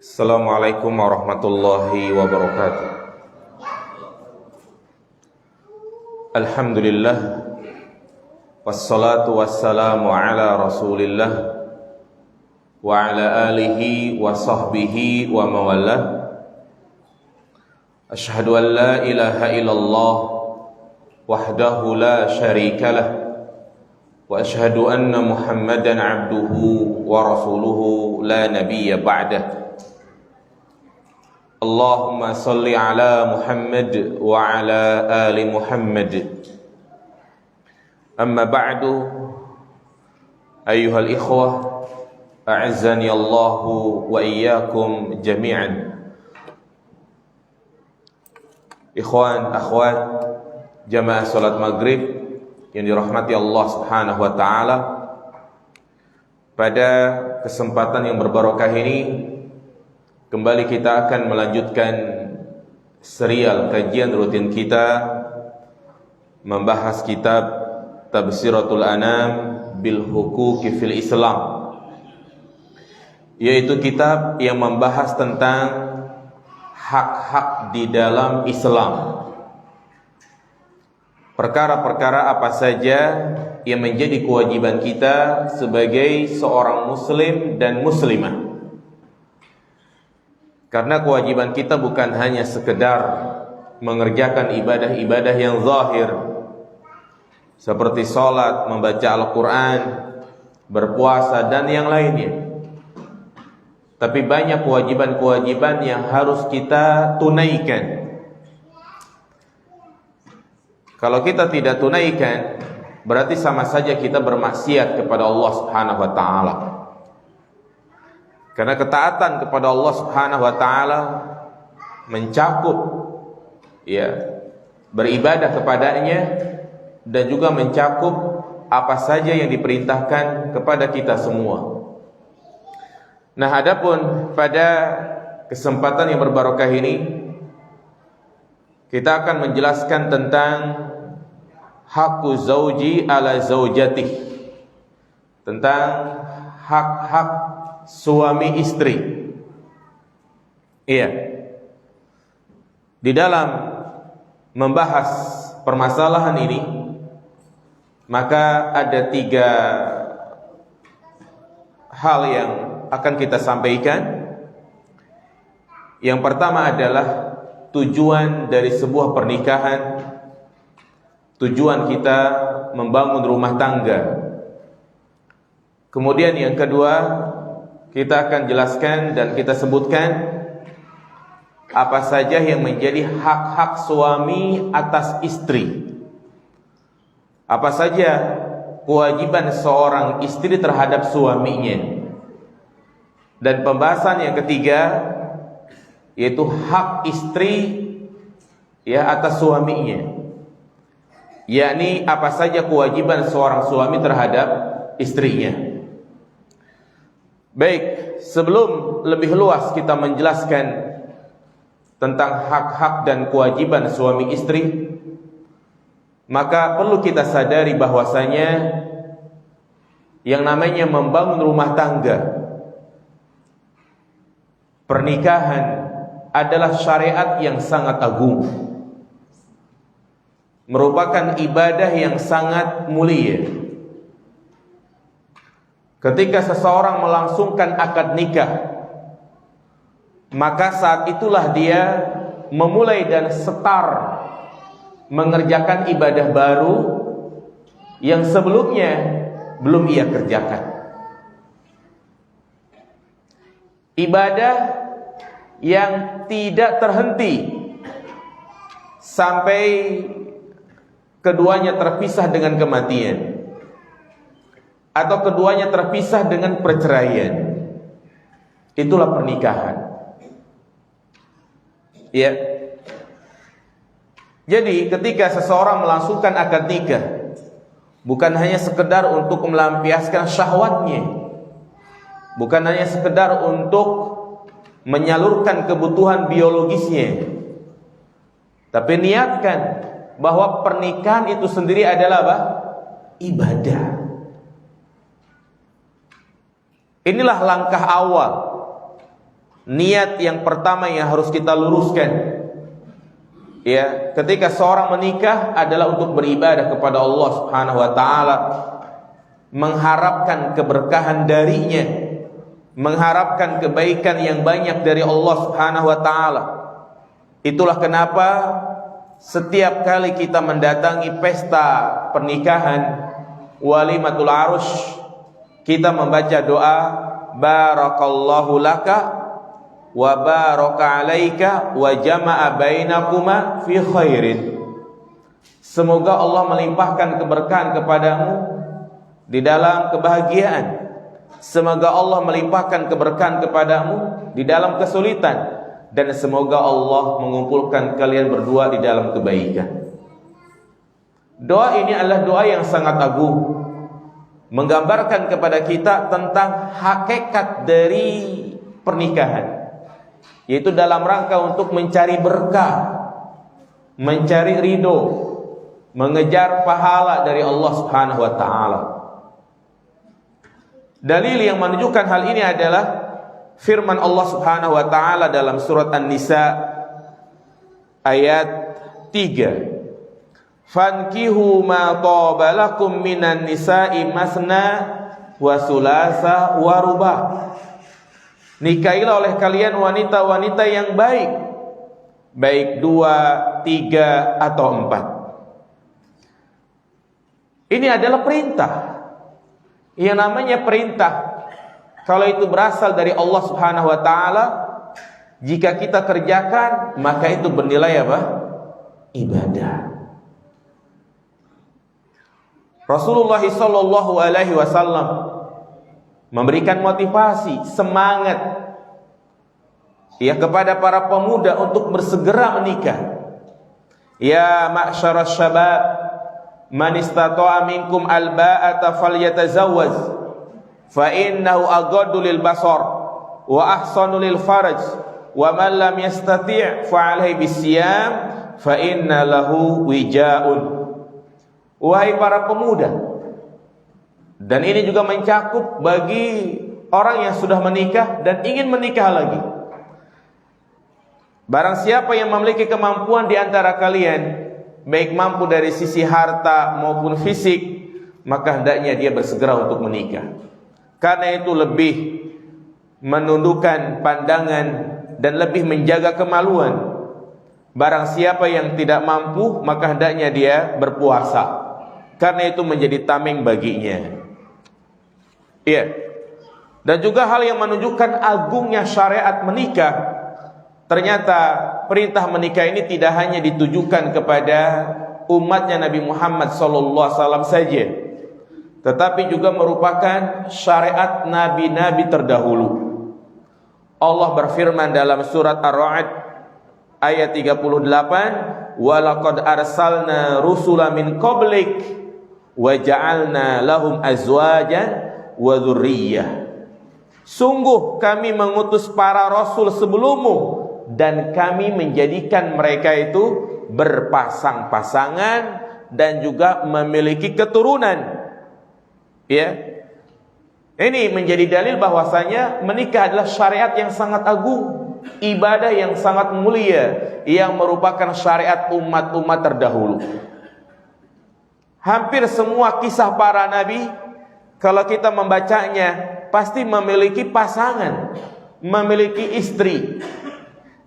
Assalamualaikum warahmatullahi wabarakatuh. Alhamdulillah, wassalatu wassalamu ala rasulillah wa ala alihi wa sahbihi wa mawalah. Ashhadu an la ilaha illallah wahdahu la syarika lah, wa ashhadu anna muhammadan abduhu wa rasuluhu la nabiyya ba'dah. Allahumma salli ala Muhammad wa ala ali Muhammad. Amma ba'du, ayyuhal ikhwah, a'azzani Allahu wa iyyakum jami'an. Ikhwan, akhwat, jamaah salat maghrib yang dirahmati Allah subhanahu wa ta'ala, pada kesempatan yang berbarokah ini kembali kita akan melanjutkan serial kajian rutin kita membahas kitab Tabsiratul Anam bil Huquqi fil Islam, yaitu kitab yang membahas tentang hak-hak di dalam Islam. Perkara-perkara apa saja yang menjadi kewajiban kita sebagai seorang muslim dan muslimah. Karena kewajiban kita bukan hanya sekedar mengerjakan ibadah-ibadah yang zahir seperti sholat, membaca Al-Quran, berpuasa, dan yang lainnya. Tapi banyak kewajiban-kewajiban yang harus kita tunaikan. Kalau kita tidak tunaikan, berarti sama saja kita bermaksiat kepada Allah subhanahu wa ta'ala. Karena ketaatan kepada Allah subhanahu wa ta'ala mencakup beribadah kepadanya, dan juga mencakup apa saja yang diperintahkan kepada kita semua. Nah, adapun pada kesempatan yang berbarokah ini kita akan menjelaskan tentang haqqu zauji ala zaujatih, tentang hak-hak suami istri. Di dalam membahas permasalahan ini, maka ada 3 hal yang akan kita sampaikan. Yang pertama adalah tujuan dari sebuah pernikahan, tujuan kita membangun rumah tangga. Kemudian yang kedua, kita akan jelaskan dan kita sebutkan apa saja yang menjadi hak-hak suami atas istri. Apa saja kewajiban seorang istri terhadap suaminya. Dan pembahasan yang ketiga, yaitu hak istri atas suaminya. Yakni apa saja kewajiban seorang suami terhadap istrinya. Baik, sebelum lebih luas kita menjelaskan tentang hak-hak dan kewajiban suami istri, maka perlu kita sadari bahwasanya yang namanya membangun rumah tangga, pernikahan adalah syariat yang sangat agung, merupakan ibadah yang sangat mulia. Ketika seseorang melangsungkan akad nikah, maka saat itulah dia memulai dan setar mengerjakan ibadah baru yang sebelumnya belum ia kerjakan. Ibadah yang tidak terhenti sampai keduanya terpisah dengan kematian, atau keduanya terpisah dengan perceraian. Itulah pernikahan. Jadi ketika seseorang melangsungkan akad nikah, bukan hanya sekedar untuk melampiaskan syahwatnya, bukan hanya sekedar untuk menyalurkan kebutuhan biologisnya, tapi niatkan bahwa pernikahan itu sendiri adalah apa? Ibadah. Inilah langkah awal niat yang pertama yang harus kita luruskan. Ya, ketika seorang menikah adalah untuk beribadah kepada Allah Subhanahu wa taala, mengharapkan keberkahan darinya, mengharapkan kebaikan yang banyak dari Allah Subhanahu wa taala. Itulah kenapa setiap kali kita mendatangi pesta pernikahan, walimatul arus, kita membaca doa barakallahu laka wa baraka alaika wa jama'a bainakuma fi khairin. Semoga Allah melimpahkan keberkahan kepadamu di dalam kebahagiaan. Semoga Allah melimpahkan keberkahan kepadamu di dalam kesulitan, dan semoga Allah mengumpulkan kalian berdua di dalam kebaikan. Doa ini adalah doa yang sangat agung, menggambarkan kepada kita tentang hakikat dari pernikahan, yaitu dalam rangka untuk mencari berkah, mencari ridho, mengejar pahala dari Allah Subhanahu wa taala. Dalil yang menunjukkan hal ini adalah firman Allah Subhanahu wa taala dalam surat An-Nisa ayat 3. Fankihu ma taba lakum minan nisa'i masna wa sulasa wa rubah. Nikahilah oleh kalian wanita-wanita yang baik, baik 2, 3 atau 4. Ini adalah perintah. Yang namanya perintah, kalau itu berasal dari Allah Subhanahu wa taala, jika kita kerjakan, maka itu bernilai apa? Ibadah. Rasulullah sallallahu alaihi wasallam memberikan motivasi, semangat ya kepada para pemuda untuk bersegera menikah. Ya ma'syaras syabab, man istata'a minkum alba'ata falyatazawwaj fa innahu aghaddu lil basar wa ahsanu lil faraj wa man lam yastati' fa 'alaihi bisiyam fa inna lahu wija'un. Wahai para pemuda, dan ini juga mencakup bagi orang yang sudah menikah dan ingin menikah lagi. Barang siapa yang memiliki kemampuan di antara kalian, baik mampu dari sisi harta maupun fisik, maka hendaknya dia bersegera untuk menikah. Karena itu lebih menundukkan pandangan dan lebih menjaga kemaluan. Barang siapa yang tidak mampu, maka hendaknya dia berpuasa, karena itu menjadi tameng baginya. Iya. Dan juga hal yang menunjukkan agungnya syariat menikah, ternyata perintah menikah ini tidak hanya ditujukan kepada umatnya Nabi Muhammad SAW saja, tetapi juga merupakan syariat nabi-nabi terdahulu. Allah berfirman dalam surat Ar-Ra'd ayat 38, "Walaqad arsalna rusula min qablik wa ja'alna lahum azwajan wa dzurriyyah." Sungguh kami mengutus para rasul sebelummu dan kami menjadikan mereka itu berpasang-pasangan dan juga memiliki keturunan. Ya. Ini menjadi dalil bahwasanya menikah adalah syariat yang sangat agung, ibadah yang sangat mulia, yang merupakan syariat umat-umat terdahulu. Hampir semua kisah para nabi, kalau kita membacanya, pasti memiliki pasangan, memiliki istri.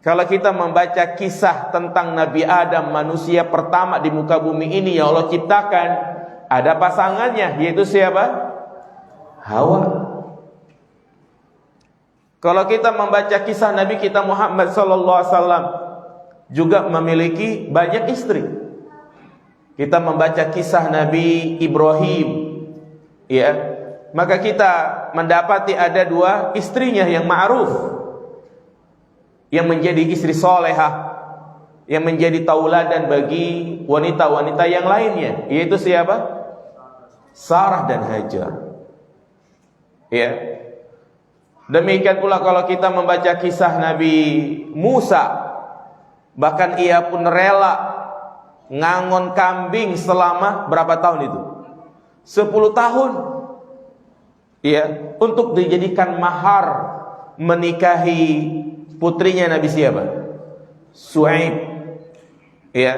Kalau kita membaca kisah tentang Nabi Adam, manusia pertama di muka bumi ini yang Allah ciptakan, ada pasangannya, yaitu siapa? Hawa. Kalau kita membaca kisah Nabi kita Muhammad SAW, juga memiliki banyak istri. Kita membaca kisah Nabi Ibrahim, ya, maka kita mendapati ada 2 istrinya yang ma'ruf, yang menjadi istri solehah, yang menjadi tauladan bagi wanita-wanita yang lainnya, yaitu siapa? Sarah dan Hajar. Ya. Demikian pula kalau kita membaca kisah Nabi Musa, bahkan ia pun rela ngangon kambing selama berapa tahun itu? 10 tahun. Ya, untuk dijadikan mahar menikahi putrinya Nabi siapa? Su'aib. Ya.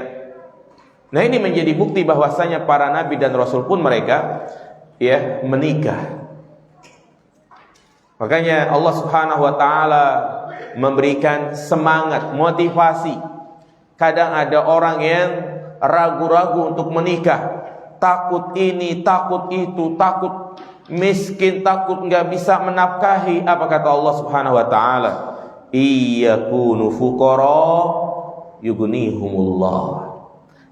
Nah, ini menjadi bukti bahwasanya para nabi dan rasul pun mereka ya menikah. Makanya Allah Subhanahu wa taala memberikan semangat, motivasi. Kadang ada orang yang ragu-ragu untuk menikah, takut ini, takut itu, takut miskin, takut nggak bisa menafkahi. Apa kata Allah Subhanahu wa taala? Iyakunu fuqara yughnihumullah.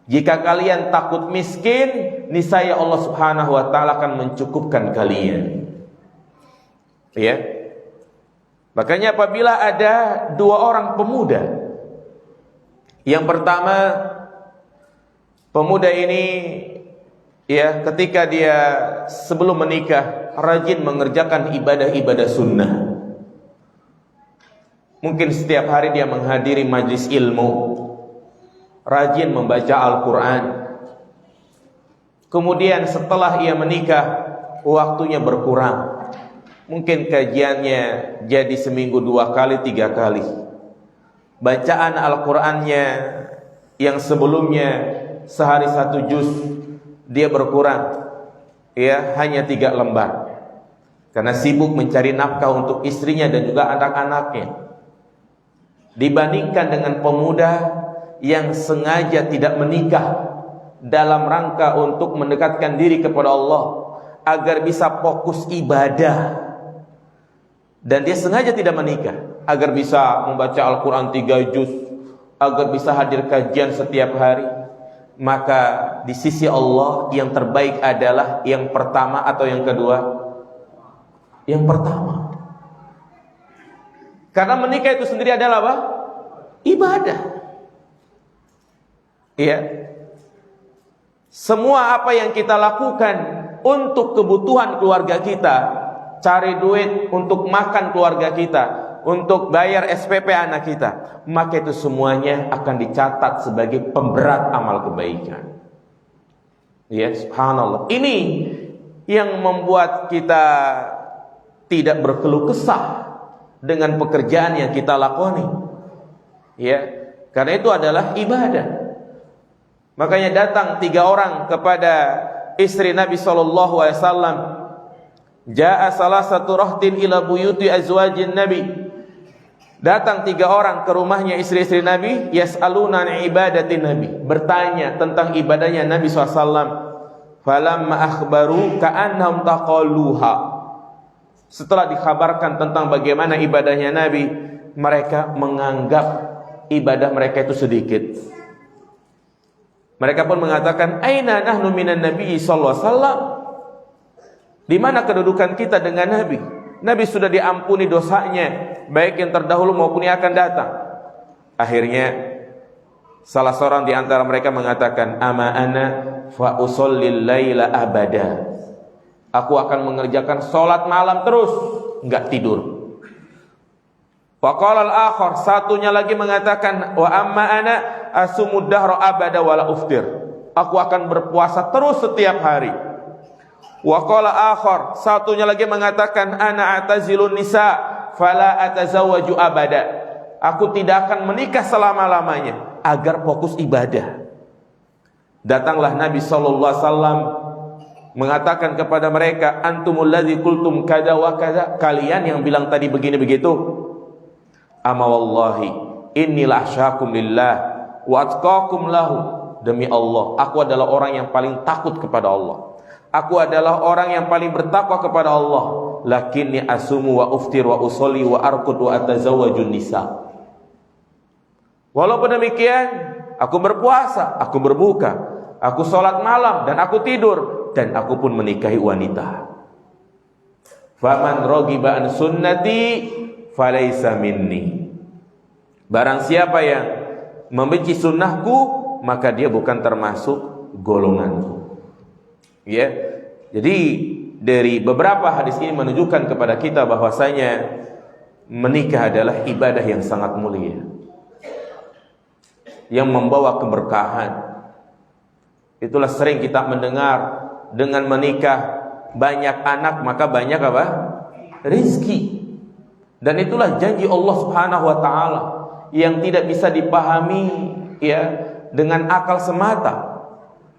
Jika kalian takut miskin, niscaya Allah Subhanahu wa taala akan mencukupkan kalian. Ya. Makanya apabila ada dua orang pemuda, yang pertama pemuda ini ya ketika dia sebelum menikah rajin mengerjakan ibadah-ibadah sunnah. Mungkin setiap hari dia menghadiri majlis ilmu, rajin membaca Al-Quran. Kemudian setelah ia menikah, waktunya berkurang. Mungkin kajiannya jadi seminggu 2 kali, 3 kali. Bacaan Al-Qurannya yang sebelumnya sehari 1 juz, dia berkurang, ya hanya 3 lembar. Karena sibuk mencari nafkah untuk istrinya dan juga anak-anaknya. Dibandingkan dengan pemuda yang sengaja tidak menikah dalam rangka untuk mendekatkan diri kepada Allah agar bisa fokus ibadah. Dan dia sengaja tidak menikah agar bisa membaca Al-Quran 3 juz, agar bisa hadir kajian setiap hari. Maka di sisi Allah yang terbaik adalah yang pertama atau yang kedua? Yang pertama. Karena menikah itu sendiri adalah apa? Ibadah. Iya. Semua apa yang kita lakukan untuk kebutuhan keluarga kita, cari duit untuk makan keluarga kita, untuk bayar SPP anak kita, maka itu semuanya akan dicatat sebagai pemberat amal kebaikan. Ya, subhanallah. Ini yang membuat kita tidak berkeluh kesah dengan pekerjaan yang kita lakoni. Ya, karena itu adalah ibadah. Makanya datang 3 orang kepada istri Nabi SAW. Ja'a salasatu rahtin ila buyuti azwajin Nabi. Datang 3 orang ke rumahnya istri-istri Nabi, yas'aluna an ibadati Nabi, bertanya tentang ibadahnya Nabi SAW. Falamma akhbaru ka'annahum taqalluha. Setelah dikabarkan tentang bagaimana ibadahnya Nabi, mereka menganggap ibadah mereka itu sedikit. Mereka pun mengatakan, aina nahnu minan Nabi sallallahu alaihi wasallam? Di mana kedudukan kita dengan Nabi? Nabi sudah diampuni dosanya, baik yang terdahulu maupun yang akan datang. Akhirnya salah seorang di antara mereka mengatakan, ama ana fa usallil laila abada. Aku akan mengerjakan salat malam terus, enggak tidur. Wa qala al-akhar, satunya lagi mengatakan, wa amma ana asumud dahra abada wala uftir. Aku akan berpuasa terus setiap hari. Wa qala akhar, satunya lagi mengatakan, ana atazilun nisa fala atazawwaju abada. Aku tidak akan menikah selama-lamanya agar fokus ibadah. Datanglah Nabi sallallahu alaihi wasallam mengatakan kepada mereka, antumul ladzi qultum kada wa kada, kalian yang bilang tadi begini begitu. Ama wallahi inni lahsyakum lillah wa atqakum lahu. Demi Allah, aku adalah orang yang paling takut kepada Allah. Aku adalah orang yang paling bertakwa kepada Allah. Lakinni asumu wa uftir wa usolli wa arqud wa atazawwajun nisa. Walaupun demikian, aku berpuasa, aku berbuka, aku sholat malam dan aku tidur, dan aku pun menikahi wanita. Faman raghiba an sunnati falaysa minni. Barang siapa yang membenci sunnahku, maka dia bukan termasuk golonganku. Ya, jadi dari beberapa hadis ini menunjukkan kepada kita bahwasanya menikah adalah ibadah yang sangat mulia, yang membawa keberkahan. Itulah sering kita mendengar, dengan menikah banyak anak maka banyak apa? Rizki. Dan itulah janji Allah Subhanahu wa taala yang tidak bisa dipahami ya dengan akal semata,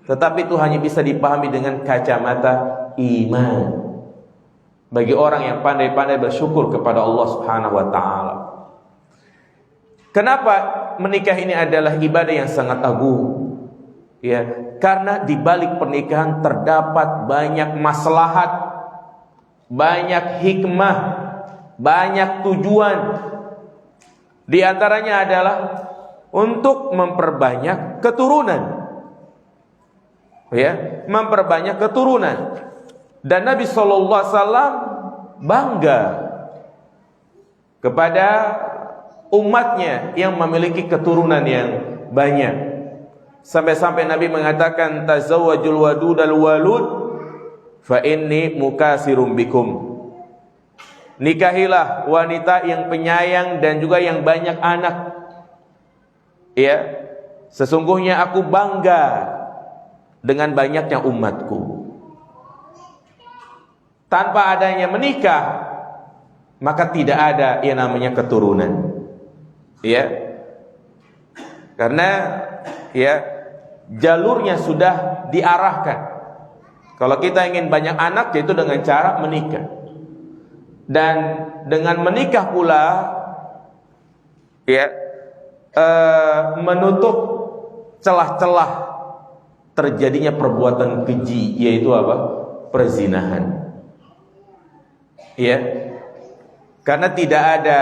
tetapi itu hanya bisa dipahami dengan kacamata iman bagi orang yang pandai-pandai bersyukur kepada Allah Subhanahu wa taala. Kenapa menikah ini adalah ibadah yang sangat agung? Ya, karena di balik pernikahan terdapat banyak maslahat, banyak hikmah, banyak tujuan. Di antaranya adalah untuk memperbanyak keturunan. Ya, memperbanyak keturunan. Dan Nabi sallallahu alaihi wasallam bangga kepada umatnya yang memiliki keturunan yang banyak. Sampai-sampai Nabi mengatakan, tazawwajul wadudal walud fa inni mukasirum bikum. Nikahilah wanita yang penyayang dan juga yang banyak anak. Ya, sesungguhnya aku bangga dengan banyaknya umatku. Tanpa adanya menikah, maka tidak ada yang namanya keturunan. Ya, karena ya jalurnya sudah diarahkan. Kalau kita ingin banyak anak, yaitu dengan cara menikah. Dan dengan menikah pula ya menutup celah-celah terjadinya perbuatan keji, yaitu apa? Perzinahan. Ya. Karena tidak ada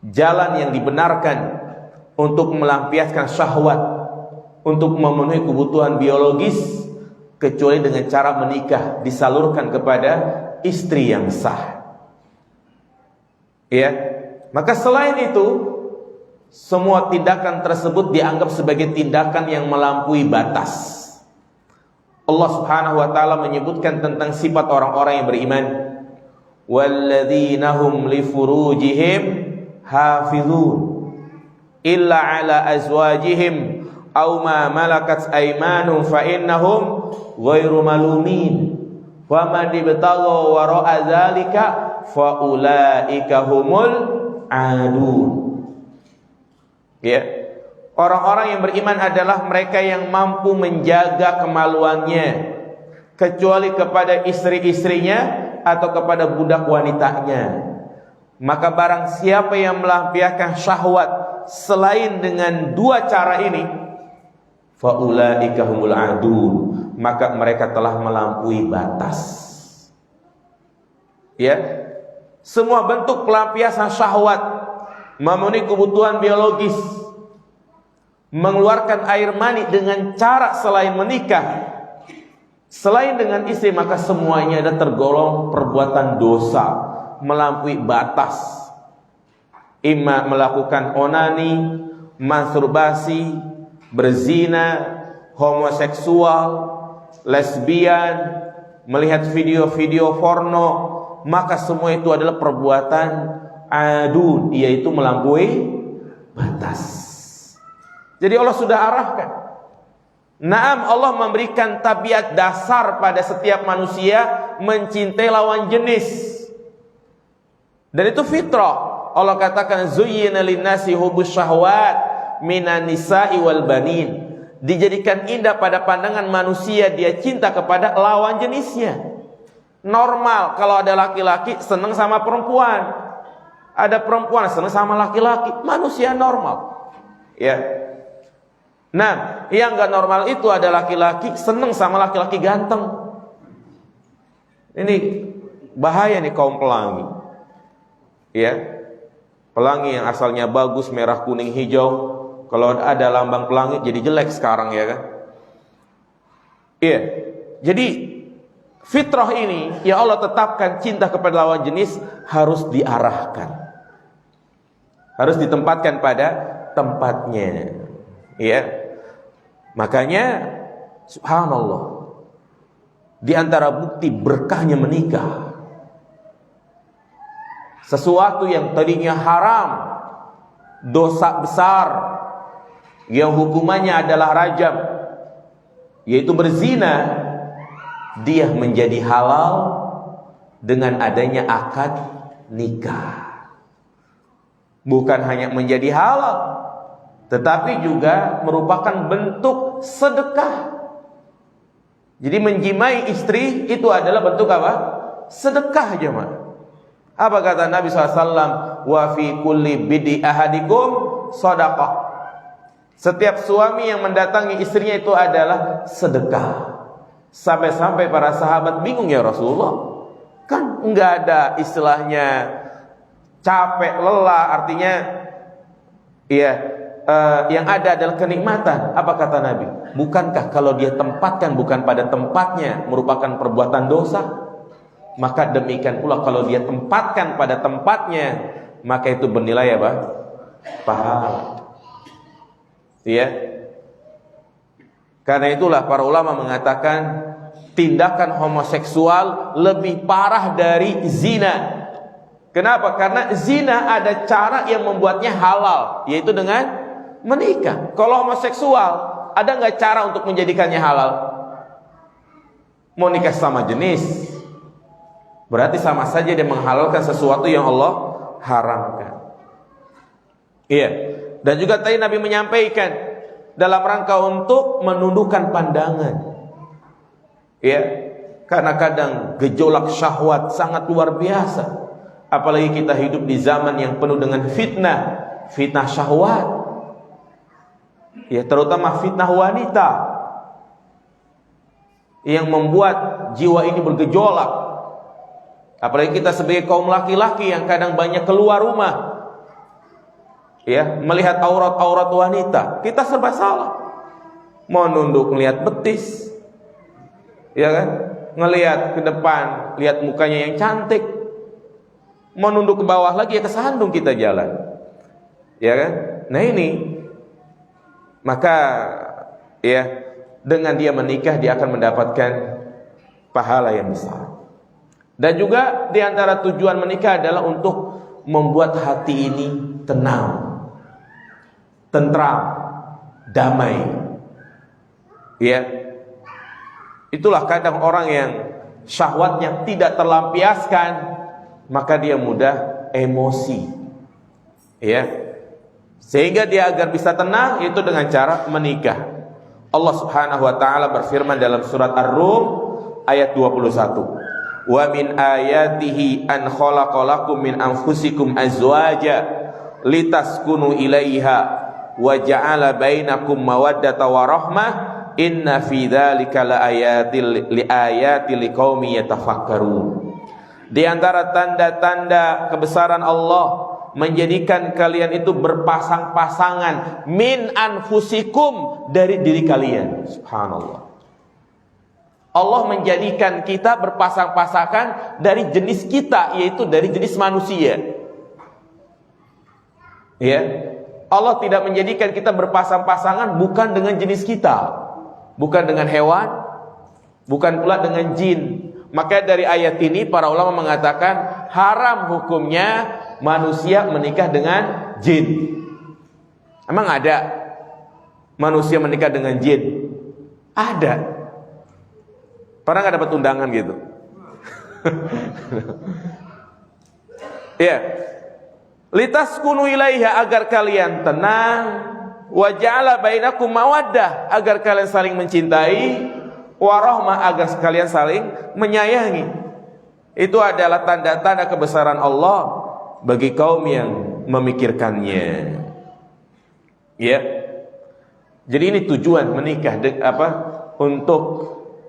jalan yang dibenarkan untuk melampiaskan syahwat, untuk memenuhi kebutuhan biologis, kecuali dengan cara menikah, disalurkan kepada istri yang sah. Ya, maka selain itu, semua tindakan tersebut dianggap sebagai tindakan yang melampaui batas. Allah Subhanahu wa taala menyebutkan tentang sifat orang-orang yang beriman, walladzina hum li furujihim hafizun illa ala azwajihim aw ma malakat aymanuhum fa innahum ghairu malumin wa man ibtagha wara'a dzalika fa ulaika humul adun. Ya, orang-orang yang beriman adalah mereka yang mampu menjaga kemaluannya, kecuali kepada istri-istrinya atau kepada budak wanitanya. Maka barang siapa yang melampiaskan syahwat selain dengan dua cara ini, faulaika humul adun, maka mereka telah melampaui batas. Ya, semua bentuk pelampiasan syahwat, memenuhi kebutuhan biologis, mengeluarkan air mani dengan cara selain menikah, selain dengan istri, maka semuanya ada tergolong perbuatan dosa, melampaui batas. Imma melakukan onani, masturbasi, berzina, homoseksual, lesbian, melihat video-video porno, maka semua itu adalah perbuatan adun, yaitu melampaui batas. Jadi Allah sudah arahkan. Naam, Allah memberikan tabiat dasar pada setiap manusia mencintai lawan jenis. Dan itu fitrah. Allah katakan zuyyina linnasi hubbus syahwat minan nisa'i wal banin. Dijadikan indah pada pandangan manusia dia cinta kepada lawan jenisnya. Normal kalau ada laki-laki senang sama perempuan, ada perempuan senang sama laki-laki, manusia normal. Ya. Nah, yang enggak normal itu ada laki-laki senang sama laki-laki ganteng. Ini bahaya nih kaum pelangi. Ya. Pelangi yang asalnya bagus, merah, kuning, hijau, kalau ada lambang pelangi jadi jelek sekarang, ya kan? Iya. Jadi fitrah ini ya Allah tetapkan, cinta kepada lawan jenis harus diarahkan, harus ditempatkan pada tempatnya. Ya. Makanya subhanallah, di antara bukti berkahnya menikah, sesuatu yang tadinya haram, dosa besar yang hukumannya adalah rajam, yaitu berzina, dia menjadi halal dengan adanya akad nikah. Bukan hanya menjadi halal, tetapi juga merupakan bentuk sedekah. Jadi menjimai istri itu adalah bentuk apa? Sedekah, jemaah. Apa kata Nabi SAW? Wa fi kulli bidi ahadikum shadaqah. Setiap suami yang mendatangi istrinya itu adalah sedekah. Sampai-sampai para sahabat bingung, ya Rasulullah, kan enggak ada istilahnya capek, lelah, artinya yang ada adalah kenikmatan. Apa kata Nabi? Bukankah kalau dia tempatkan bukan pada tempatnya merupakan perbuatan dosa? Maka demikian pula kalau dia tempatkan pada tempatnya, maka itu bernilai apa? Pahala. Ya. Karena itulah para ulama mengatakan tindakan homoseksual lebih parah dari zina. Kenapa? Karena zina ada cara yang membuatnya halal, yaitu dengan menikah. Kalau homoseksual, ada nggak cara untuk menjadikannya halal? Mau nikah sama jenis, berarti sama saja dia menghalalkan sesuatu yang Allah haramkan. Iya. Dan juga tadi Nabi menyampaikan dalam rangka untuk menundukkan pandangan. Ya, karena kadang gejolak syahwat sangat luar biasa. Apalagi kita hidup di zaman yang penuh dengan fitnah syahwat. Ya, terutama fitnah wanita yang membuat jiwa ini bergejolak. Apalagi kita sebagai kaum laki-laki yang kadang banyak keluar rumah, ya, melihat aurat-aurat wanita, kita serba salah. Mau nunduk melihat betis, ya kan? Ngelihat ke depan, lihat mukanya yang cantik. Mau nunduk ke bawah lagi, ya kesandung kita jalan, ya kan? Nah ini, maka ya dengan dia menikah dia akan mendapatkan pahala yang besar. Dan juga diantara tujuan menikah adalah untuk membuat hati ini tenang, tentram, damai. Ya, itulah kadang orang yang syahwatnya tidak terlampiaskan, maka dia mudah emosi. Ya, sehingga dia agar bisa tenang itu dengan cara menikah. Allah Subhanahu wa taala berfirman dalam surat Ar-Rum ayat 21. Wa min ayatihi an khalaqalakum min anfusikum azwaja litaskunu ilaiha wa ja'ala bainakum mawaddata wa rahmah inna fi dzalika laayatil liqaumin yatafakkarun. Di antara tanda-tanda kebesaran Allah menjadikan kalian itu berpasang-pasangan min anfusikum, dari diri kalian. Subhanallah. Allah menjadikan kita berpasang-pasangan dari jenis kita, yaitu dari jenis manusia. Ya. Allah tidak menjadikan kita berpasang-pasangan bukan dengan jenis kita, bukan dengan hewan, bukan pula dengan jin. Maka dari ayat ini para ulama mengatakan haram hukumnya manusia menikah dengan jin. Emang ada manusia menikah dengan jin? Ada. Pernah nggak dapat undangan gitu? Ya. Litaskunu ilaiha, agar kalian tenang, wa ja'ala bainakum mawaddah, agar kalian saling mencintai, warahmah, agar kalian saling menyayangi. Itu adalah tanda-tanda kebesaran Allah bagi kaum yang memikirkannya. Ya. Jadi ini tujuan menikah, untuk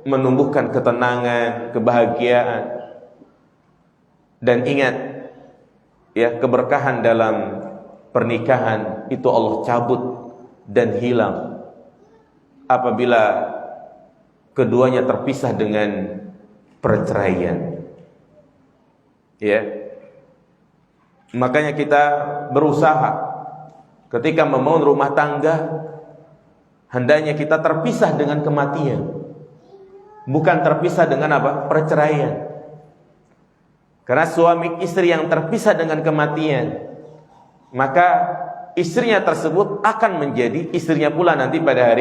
menumbuhkan ketenangan, kebahagiaan. Dan ingat, ya, keberkahan dalam pernikahan itu Allah cabut dan hilang apabila keduanya terpisah dengan perceraian. Ya. Makanya kita berusaha ketika membangun rumah tangga, hendaknya kita terpisah dengan kematian, bukan terpisah dengan perceraian. Karena suami istri yang terpisah dengan kematian, maka istrinya tersebut akan menjadi istrinya pula nanti pada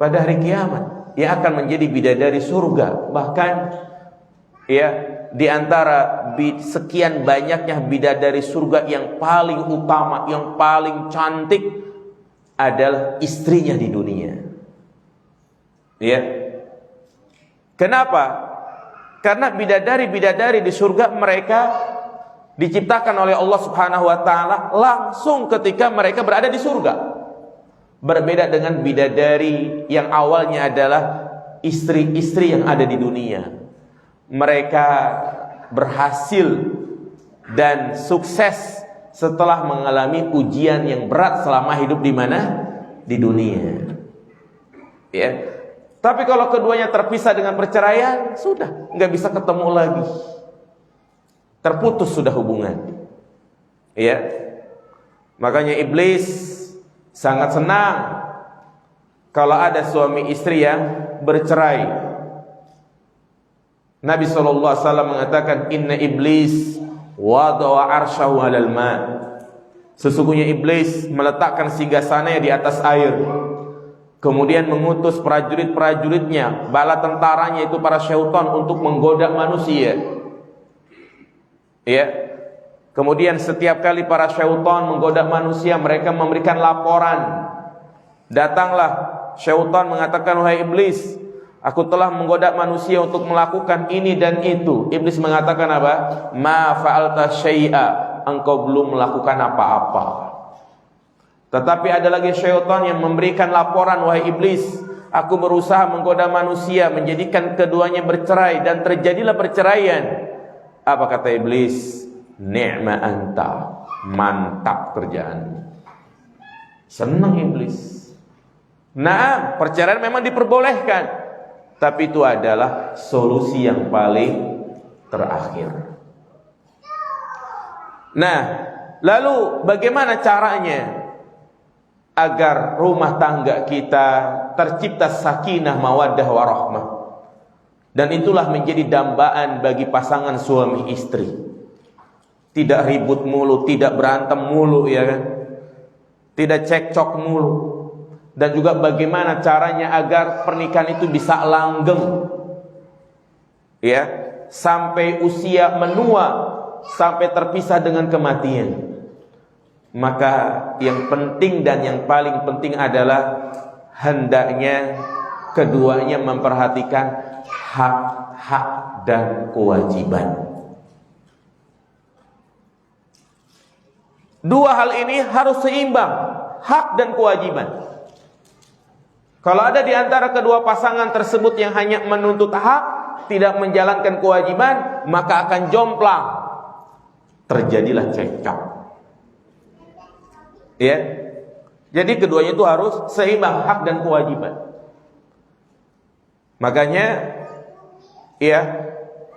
hari kiamat. Ia akan menjadi bidadari surga. Bahkan ya, di antara sekian banyaknya bidadari surga yang paling utama, yang paling cantik adalah istrinya di dunia. Ya. Kenapa? Karena bidadari-bidadari di surga mereka diciptakan oleh Allah Subhanahu wa taala langsung ketika mereka berada di surga. Berbeda dengan bidadari yang awalnya adalah istri-istri yang ada di dunia. Mereka berhasil dan sukses setelah mengalami ujian yang berat selama hidup di mana? Di dunia. Ya. Tapi kalau keduanya terpisah dengan perceraian, sudah nggak bisa ketemu lagi. Terputus sudah hubungan. Ya. Makanya iblis sangat senang kalau ada suami istri yang bercerai. Nabi SAW mengatakan, Inna iblis wada'a arsyahu 'alal ma'. Sesungguhnya iblis meletakkan singgasananya di atas air. Kemudian mengutus prajurit-prajuritnya, bala tentaranya itu para syaitan untuk menggoda manusia. Ya. Kemudian setiap kali para syaitan menggoda manusia, mereka memberikan laporan. Datanglah syaitan mengatakan, wahai iblis, aku telah menggoda manusia untuk melakukan ini dan itu. Iblis mengatakan apa? Ma fa'alta syai'a, engkau belum melakukan apa-apa. Tetapi ada lagi syaitan yang memberikan laporan, wahai iblis, aku berusaha menggoda manusia, menjadikan keduanya bercerai, dan terjadilah perceraian. Apa kata iblis? Ni'ma anta, mantap kerjaan. Senang iblis. Nah, perceraian memang diperbolehkan, tapi itu adalah solusi yang paling terakhir. Nah, lalu bagaimana caranya agar rumah tangga kita tercipta sakinah, mawaddah, warahmah? Dan itulah menjadi dambaan bagi pasangan suami istri. Tidak ribut mulu, tidak berantem mulu, ya kan? Tidak cekcok mulu. Dan juga bagaimana caranya agar pernikahan itu bisa langgeng, ya, sampai usia menua, sampai terpisah dengan kematian. Maka yang penting dan yang paling penting adalah hendaknya keduanya memperhatikan hak-hak dan kewajiban. Dua hal ini harus seimbang, hak dan kewajiban. Kalau ada di antara kedua pasangan tersebut yang hanya menuntut hak, tidak menjalankan kewajiban, maka akan jomplang. Terjadilah cekcok. Ya. Jadi keduanya itu harus seimbang, hak dan kewajiban. Makanya ya,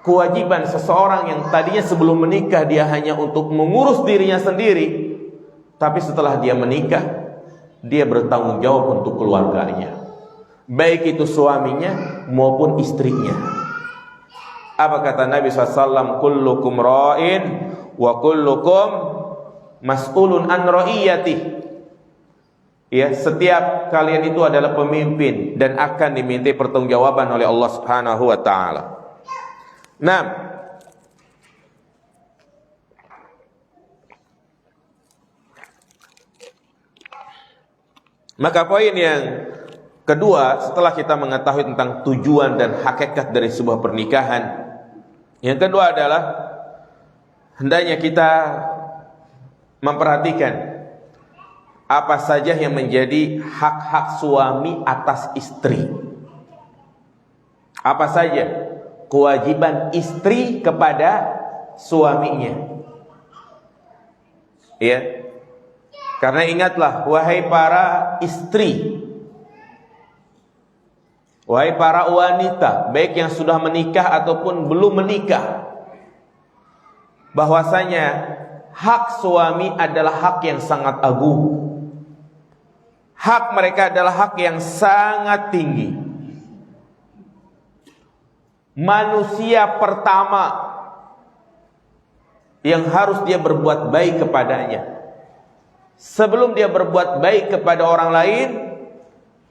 kewajiban seseorang yang tadinya sebelum menikah dia hanya untuk mengurus dirinya sendiri, tapi setelah dia menikah dia bertanggung jawab untuk keluarganya, baik itu suaminya maupun istrinya. Apa kata Nabi SAW? Kullukum ra'in wa kullukum mas'ulun an ra'iyati. Ya, setiap kalian itu adalah pemimpin dan akan dimintai pertanggungjawaban oleh Allah Subhanahu wa taala. Nah, maka poin yang kedua, setelah kita mengetahui tentang tujuan dan hakikat dari sebuah pernikahan, yang kedua adalah hendaknya kita memperhatikan apa saja yang menjadi hak-hak suami atas istri. Apa saja kewajiban istri kepada suaminya. Ya. Karena ingatlah, wahai para istri, wahai para wanita, baik yang sudah menikah ataupun belum menikah, bahwasanya hak suami adalah hak yang sangat agung. Hak mereka adalah hak yang sangat tinggi. Manusia pertama yang harus dia berbuat baik kepadanya, sebelum dia berbuat baik kepada orang lain,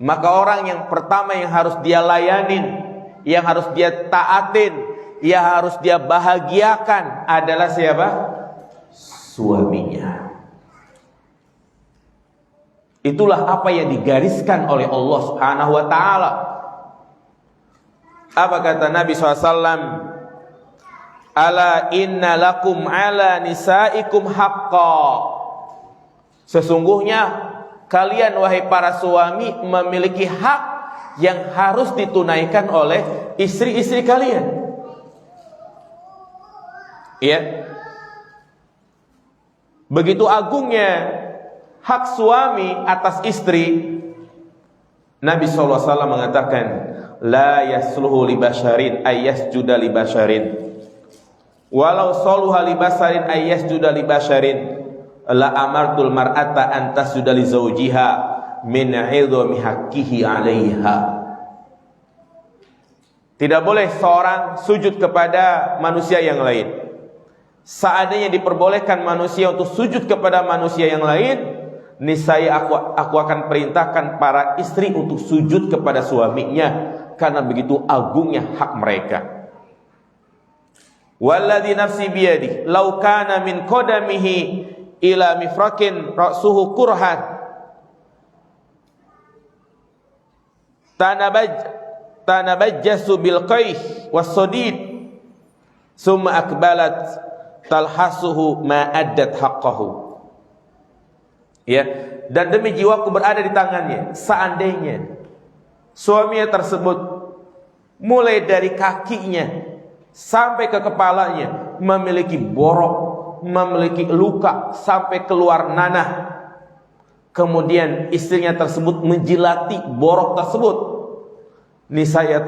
maka orang yang pertama yang harus dia layanin, yang harus dia taatin, yang harus dia bahagiakan adalah siapa? Suaminya. Itulah apa yang digariskan oleh Allah Subhanahu wa taala. Apa kata Nabi SAW? Ala inna lakum ala nisaikum haqqa. Sesungguhnya kalian wahai para suami memiliki hak yang harus ditunaikan oleh istri-istri kalian. Ya. Begitu agungnya hak suami atas istri, Nabi SAW mengatakan, la yasluhu li basharin ayyasjuda li basharin, walau saluha li basarin ayyasjuda li basharin, la amartul mar'ata an tasjuda li zawjiha min 'idhami haqqihi 'alaiha. Tidak boleh seorang sujud kepada manusia yang lain. Seandainya diperbolehkan manusia untuk sujud kepada manusia yang lain, niscaya aku akan perintahkan para istri untuk sujud kepada suaminya, karena begitu agungnya hak mereka. Walladzi nafsi biyadihi law kana min qadamihi ila mifrakin ra'suhu kurhan tanabajjasu bil qayh was-sadid summa akbalat talhasuhu ma addat haqqahu. Ya, dan demi jiwaku berada di tangannya, seandainya suaminya tersebut mulai dari kakinya sampai ke kepalanya memiliki borok, memiliki luka sampai keluar nanah, kemudian istrinya tersebut menjilati borok tersebut, niscaya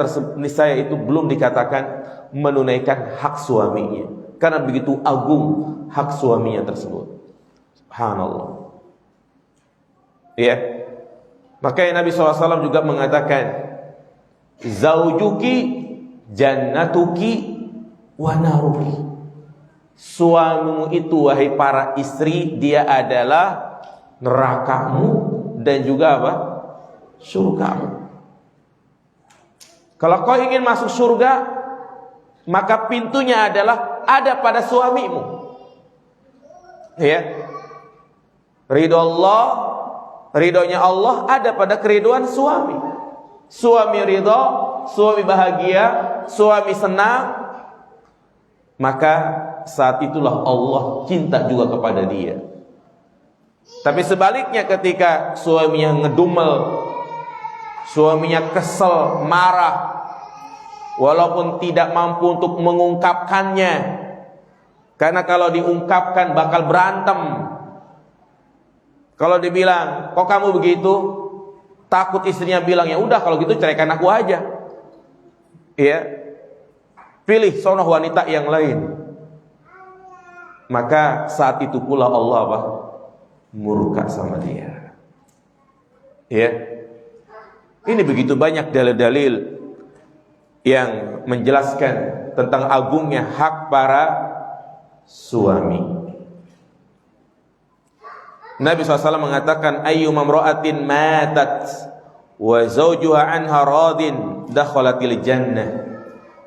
itu belum dikatakan menunaikan hak suaminya, karena begitu agung hak suaminya tersebut. Subhanallah. Ya, makanya Nabi SAW juga mengatakan, zaujuki jannatuki wa naruki. Suamimu itu wahai para istri, dia adalah nerakamu dan juga apa? Surgamu. Kalau kau ingin masuk surga, maka pintunya adalah ada pada suamimu. Ya, ridho Allah, ridhonya Allah ada pada keriduan suami. Suami ridho, suami bahagia, suami senang, maka saat itulah Allah cinta juga kepada dia. Tapi sebaliknya, ketika suaminya ngedumel, suaminya kesel, marah, walaupun tidak mampu untuk mengungkapkannya, karena kalau diungkapkan bakal berantem. Kalau dibilang, kok kamu begitu? Takut istrinya bilang, ya udah kalau gitu ceraikan aku aja. Ya, pilih sono wanita yang lain. Maka saat itu pula Allah apa? Murka sama dia. Ya, ini begitu banyak dalil-dalil yang menjelaskan tentang agungnya hak para suami. Nabi SAW mengatakan, ayyuma imra'atin matat wa zawjuha anha radin dakhalatil jannah.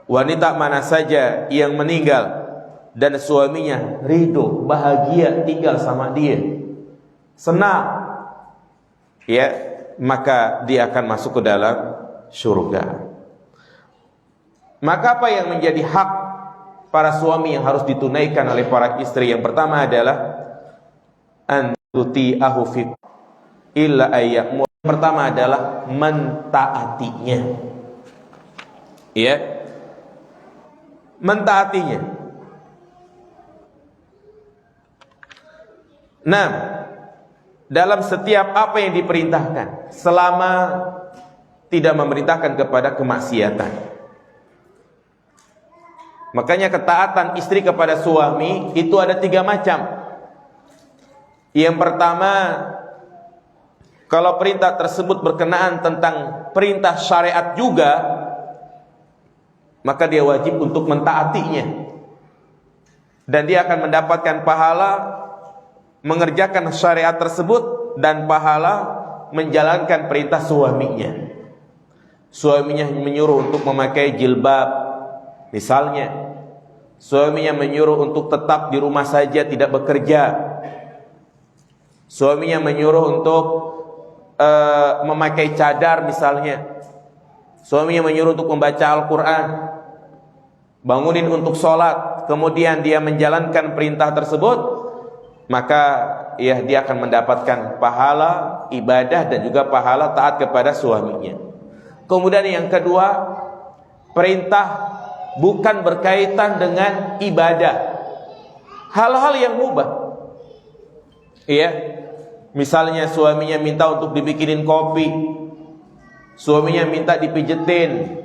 Wanita mana saja yang meninggal dan suaminya ridho, bahagia tinggal sama dia, senang, ya, maka dia akan masuk ke dalam surga. Maka apa yang menjadi hak para suami yang harus ditunaikan oleh para istri? Yang pertama adalah antuti'ahu fi illa ayyamur. Pertama adalah mentaatinya. Ya, mentaatinya. Nah, dalam setiap apa yang diperintahkan, selama tidak memerintahkan kepada kemaksiatan. Makanya ketaatan istri kepada suami itu ada 3 macam. Yang pertama, kalau perintah tersebut berkenaan tentang perintah syariat juga, maka dia wajib untuk mentaatinya, dan dia akan mendapatkan pahala mengerjakan syariat tersebut dan pahala menjalankan perintah suaminya. Suaminya menyuruh untuk memakai jilbab, Misalnya, suaminya menyuruh untuk tetap di rumah saja, tidak bekerja. Suaminya menyuruh untuk memakai cadar misalnya. Suaminya menyuruh untuk membaca Al-Quran, bangunin untuk sholat, kemudian dia menjalankan perintah tersebut, maka ya dia akan mendapatkan pahala ibadah dan juga pahala taat kepada suaminya. Kemudian yang kedua, perintah bukan berkaitan dengan ibadah, hal-hal yang mubah. Iya, misalnya suaminya minta untuk dibikinin kopi, suaminya minta dipijetin,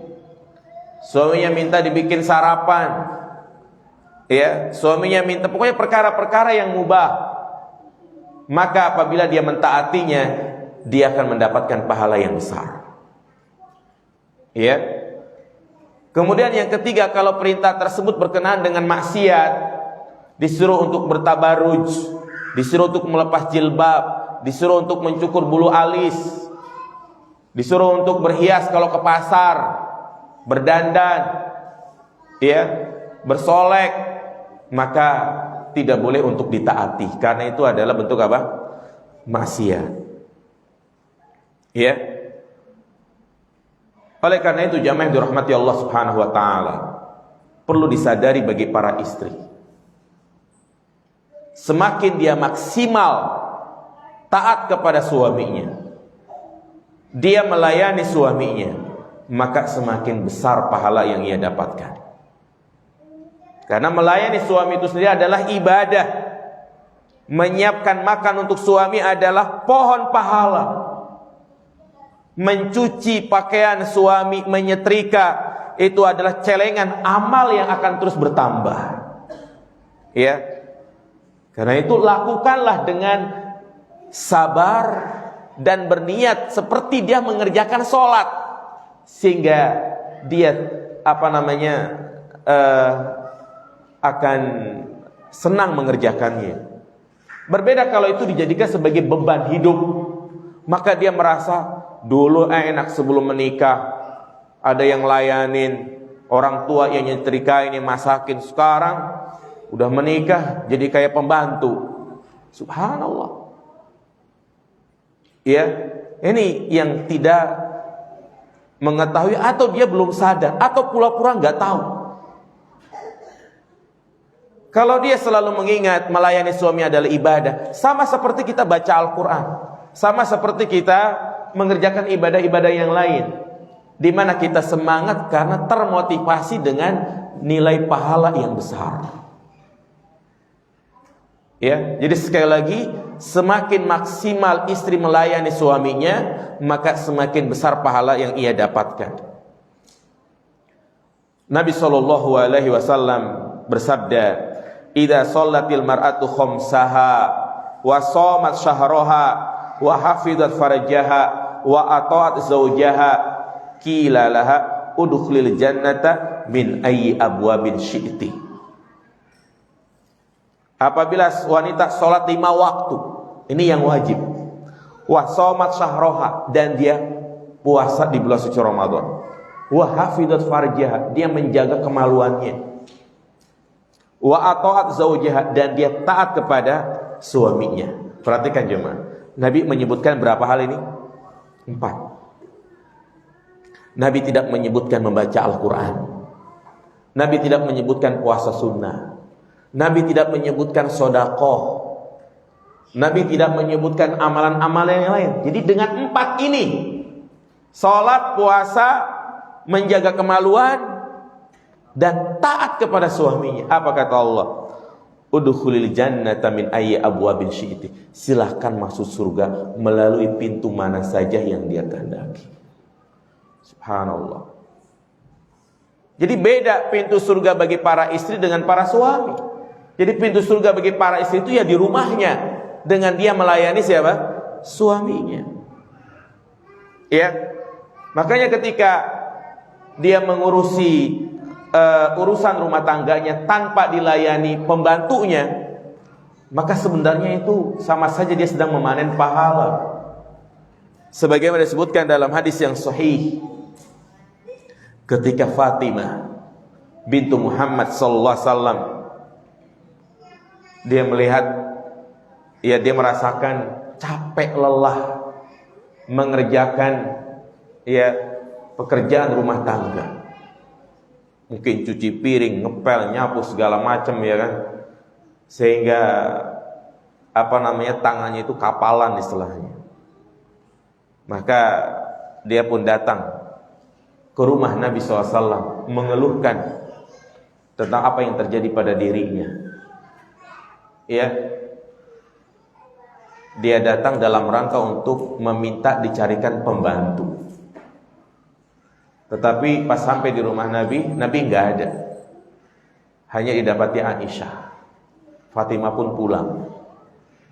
suaminya minta dibikin sarapan, ya, suaminya minta, pokoknya perkara-perkara yang mubah. Maka apabila dia mentaatinya, dia akan mendapatkan pahala yang besar. Ya. Kemudian yang ketiga, kalau perintah tersebut berkenaan dengan maksiat, disuruh untuk bertabaruj, disuruh untuk melepas jilbab, disuruh untuk mencukur bulu alis, disuruh untuk berhias kalau ke pasar, berdandan, ya, bersolek, maka tidak boleh untuk ditaati, karena itu adalah bentuk apa? Maksiat. Ya. Oleh karena itu jamaah yang dirahmati Allah Subhanahu wa taala, perlu disadari bagi para istri, semakin dia maksimal taat kepada suaminya, dia melayani suaminya, maka semakin besar pahala yang ia dapatkan. Karena melayani suami itu sendiri adalah ibadah. Menyiapkan makan untuk suami adalah pohon pahala. Mencuci pakaian suami, menyetrika, itu adalah celengan amal yang akan terus bertambah. Ya. Karena itu lakukanlah dengan sabar dan berniat seperti dia mengerjakan sholat, sehingga dia akan senang mengerjakannya. Berbeda kalau itu dijadikan sebagai beban hidup, maka dia merasa dulu enak sebelum menikah, ada yang layanin, orang tua yang nyetrikain, yang masakin. Sekarang udah menikah jadi kayak pembantu. Subhanallah. Ya, ini yang tidak mengetahui, atau dia belum sadar, atau pura-pura nggak tahu. Kalau dia selalu mengingat melayani suami adalah ibadah, sama seperti kita baca Al-Quran, sama seperti kita mengerjakan ibadah-ibadah yang lain, di mana kita semangat karena termotivasi dengan nilai pahala yang besar. Ya, jadi sekali lagi, semakin maksimal istri melayani suaminya, maka semakin besar pahala yang ia dapatkan. Nabi SAW bersabda, "Idza shallatil mar'atu khamsaha wa shamat syahraha wa hafizat farjaha wa ata'at zawjaha qila laha udkhulil jannata min ayyi abwabin syi'ti." Apabila wanita sholat 5 waktu, ini yang wajib, wa shamat syahraha, dan dia puasa di bulan suci Ramadan, wa hafizat farjaha, dia menjaga kemaluannya, wa ata'at zawjaha, dan dia taat kepada suaminya. Perhatikan jemaah, Nabi menyebutkan berapa hal ini? 4. Nabi tidak menyebutkan membaca Al-Quran, Nabi tidak menyebutkan puasa sunnah, Nabi tidak menyebutkan sedekah, Nabi tidak menyebutkan amalan-amalan yang lain. Jadi dengan 4 ini, salat, puasa, menjaga kemaluan, dan taat kepada suaminya, apa kata Allah? Udkhulil jannata min ayyi abwabin syi'ti. Silahkan masuk surga melalui pintu mana saja yang dia kehendaki. Subhanallah. Jadi beda pintu surga bagi para istri dengan para suami. Jadi pintu surga bagi para istri itu ya di rumahnya, dengan dia melayani siapa? Suaminya. Ya. Makanya ketika dia mengurusi urusan rumah tangganya tanpa dilayani pembantunya, maka sebenarnya itu sama saja dia sedang memanen pahala. Sebagaimana disebutkan dalam hadis yang sahih, ketika Fatimah bintu Muhammad sallallahu alaihi wasallam. Dia melihat, ya dia merasakan capek lelah mengerjakan ya pekerjaan rumah tangga. Mungkin cuci piring, ngepel, nyapu segala macam ya kan. Sehingga tangannya itu kapalan istilahnya. Maka dia pun datang ke rumah Nabi SAW mengeluhkan tentang apa yang terjadi pada dirinya. Ya, dia datang dalam rangka untuk meminta dicarikan pembantu. Tetapi pas sampai di rumah Nabi nggak ada. Hanya didapati Aisyah. Fatimah pun pulang.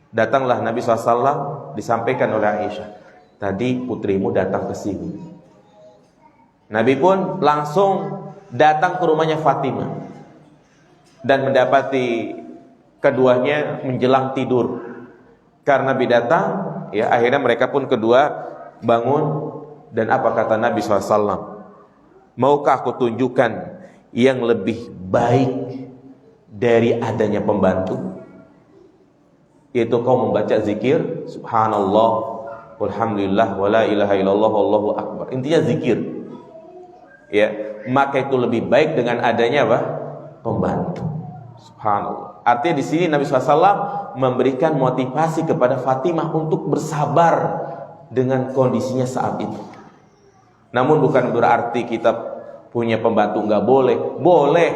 Datanglah Nabi SAW, disampaikan oleh Aisyah, tadi putrimu datang ke sini. Nabi pun langsung datang ke rumahnya Fatimah dan mendapati keduanya menjelang tidur. Karena Nabi datang, ya akhirnya mereka pun kedua bangun. Dan apa kata Nabi SAW? Maukah aku tunjukkan yang lebih baik dari adanya pembantu? Yaitu kau membaca zikir subhanallah walhamdulillah wala ilaha illallah wallahu akbar. Intinya zikir. Ya, maka itu lebih baik dengan adanya apa? Pembantu. Subhanallah. Artinya di sini Nabi SAW memberikan motivasi kepada Fatimah untuk bersabar dengan kondisinya saat itu. Namun bukan berarti kita punya pembantu nggak boleh. Boleh.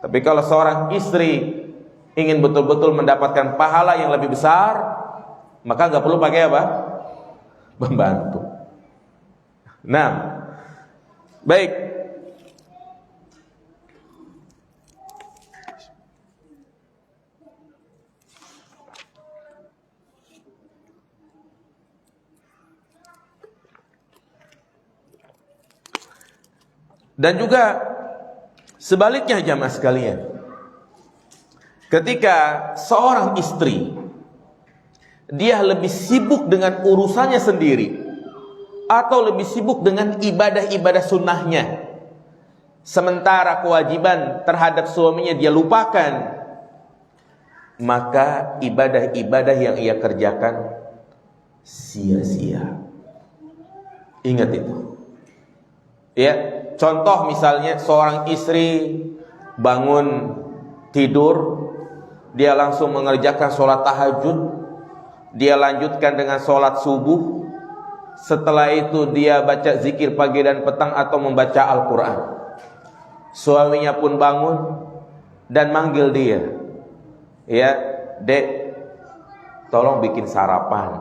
Tapi kalau seorang istri ingin betul-betul mendapatkan pahala yang lebih besar, maka nggak perlu pakai apa? Pembantu. Nah, baik. Dan juga sebaliknya jamaah sekalian, ketika seorang istri dia lebih sibuk dengan urusannya sendiri atau lebih sibuk dengan ibadah-ibadah sunnahnya, sementara kewajiban terhadap suaminya dia lupakan, maka ibadah-ibadah yang ia kerjakan sia-sia. Ingat itu. Ya, contoh misalnya seorang istri bangun tidur, dia langsung mengerjakan sholat tahajud, dia lanjutkan dengan sholat subuh, setelah itu dia baca zikir pagi dan petang atau membaca Al-Quran. Suaminya pun bangun dan manggil dia, ya dek, tolong bikin sarapan.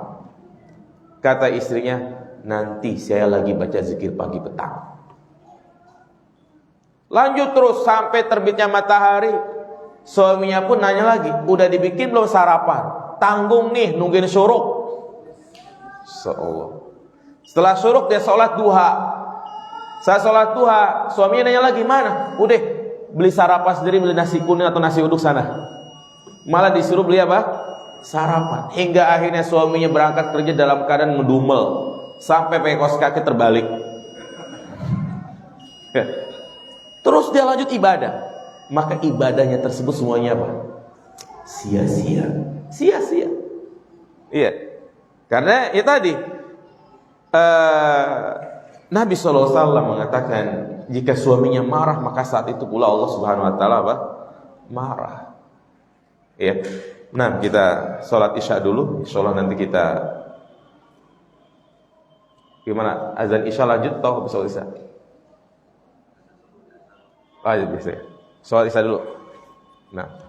Kata istrinya, nanti saya lagi baca zikir pagi petang. Lanjut terus sampai terbitnya matahari. Suaminya pun nanya lagi, udah dibikin belum sarapan? Tanggung nih, nungguin syuruk. Setelah syuruk dia sholat duha. Saya sholat duha, suaminya nanya lagi, mana? Udah beli sarapan sendiri, beli nasi kuning atau nasi uduk sana. Malah disuruh beli apa? Sarapan. Hingga akhirnya suaminya berangkat kerja dalam keadaan mendumel sampai pakai kaos kaki terbalik. Terus dia lanjut ibadah, maka ibadahnya tersebut semuanya apa? Sia-sia. Sia-sia. Iya. Karena ya tadi Nabi SAW mengatakan, jika suaminya marah, maka saat itu pula Allah Subhanahu Wa Taala apa? Marah. Ya. Nah, kita sholat isya dulu. Insyaallah nanti kita gimana? Azan isya lanjut atau sholat isya? Ayo biasa. Sholat isya dulu. Nah.